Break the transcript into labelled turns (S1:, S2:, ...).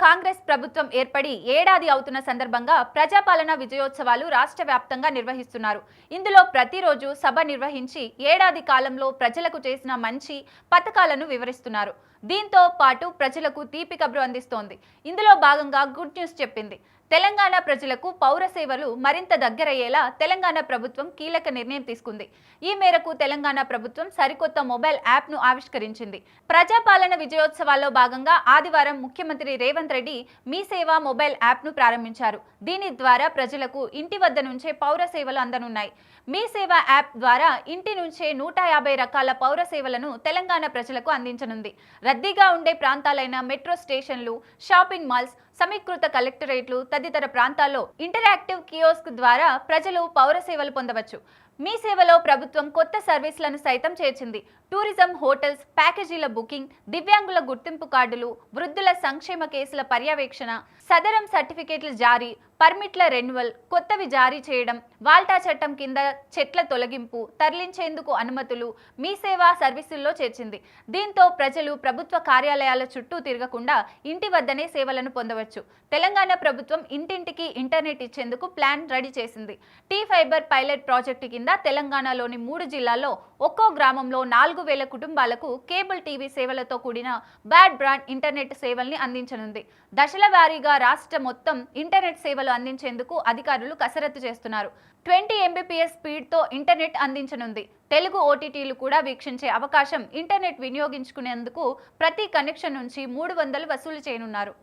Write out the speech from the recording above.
S1: కాంగ్రెస్ ప్రభుత్వం ఏర్పడి ఏడాది అవుతున్న సందర్భంగా ప్రజాపాలన విజయోత్సవాలు రాష్ట్ర వ్యాప్తంగా నిర్వహిస్తున్నారు. ఇందులో ప్రతిరోజు సభ నిర్వహించి ఏడాది కాలంలో ప్రజలకు చేసిన మంచి పథకాలను వివరిస్తున్నారు. దీంతో పాటు ప్రజలకు తీపి కబురు అందిస్తోంది. ఇందులో భాగంగా గుడ్ న్యూస్ చెప్పింది. తెలంగాణ ప్రజలకు పౌర సేవలు మరింత దగ్గరయ్యేలా తెలంగాణ ప్రభుత్వం కీలక నిర్ణయం తీసుకుంది. ఈ మేరకు తెలంగాణ ప్రభుత్వం సరికొత్త మొబైల్ యాప్ను ఆవిష్కరించింది. ప్రజాపాలన విజయోత్సవాల్లో భాగంగా ఆదివారం ముఖ్యమంత్రి రేవంత్ రెడ్డి మీ సేవ మొబైల్ యాప్ను ప్రారంభించారు. దీని ద్వారా ప్రజలకు ఇంటి వద్ద నుంచే పౌర సేవలు అందనున్నాయి. మీ సేవ యాప్ ద్వారా ఇంటి నుంచే 150 రకాల పౌర సేవలను తెలంగాణ ప్రజలకు అందించనుంది. రద్దీగా ఉండే ప్రాంతాలైన మెట్రో స్టేషన్లు, షాపింగ్ మాల్స్, సమీకృత కలెక్టరేట్లు తదితర ప్రాంతాల్లో ఇంటరాక్టివ్ కియోస్క్ ద్వారా ప్రజలు పౌర సేవలు పొందవచ్చు. మీ సేవలో ప్రభుత్వం కొత్త సర్వీసులను సైతం చేర్చింది. టూరిజం, హోటల్స్, ప్యాకేజీల బుకింగ్, దివ్యాంగుల గుర్తింపు కార్డులు, వృద్ధుల సంక్షేమ కేసుల పర్యవేక్షణ, సదరం సర్టిఫికేట్ల జారీ, పర్మిట్ల రెన్యువల్, కొత్తవి జారీ చేయడం, వాల్టా చట్టం కింద చెట్ల తొలగింపు, తరలించేందుకు అనుమతులు మీ సేవా సర్వీసుల్లో చేర్చింది. దీంతో ప్రజలు ప్రభుత్వ కార్యాలయాల చుట్టూ తిరగకుండా ఇంటి వద్దనే సేవలను పొందవచ్చు. తెలంగాణ ప్రభుత్వం ఇంటింటికి ఇంటర్నెట్ ఇచ్చేందుకు ప్లాన్ రెడీ చేసింది. టీ ఫైబర్ పైలట్ ప్రాజెక్టు కింద తెలంగాణలోని 3 జిల్లాల్లో ఒక్కో గ్రామంలో 4000 కుటుంబాలకు కేబుల్ టీవీ సేవలతో కూడిన బ్రాడ్ బ్యాండ్ ఇంటర్నెట్ సేవల్ని అందించనుంది. దశల వారీగా రాష్ట్ర మొత్తం ఇంటర్నెట్ సేవలు అందించేందుకు అధికారులు కసరత్తు చేస్తున్నారు. 20 Mbps స్పీడ్తో ఇంటర్నెట్ అందించనుంది. తెలుగు ఓటీటీలు కూడా వీక్షించే అవకాశం ఇంటర్నెట్ వినియోగించుకునేందుకు ప్రతి కనెక్షన్ నుంచి 300 వసూలు చేయనున్నారు.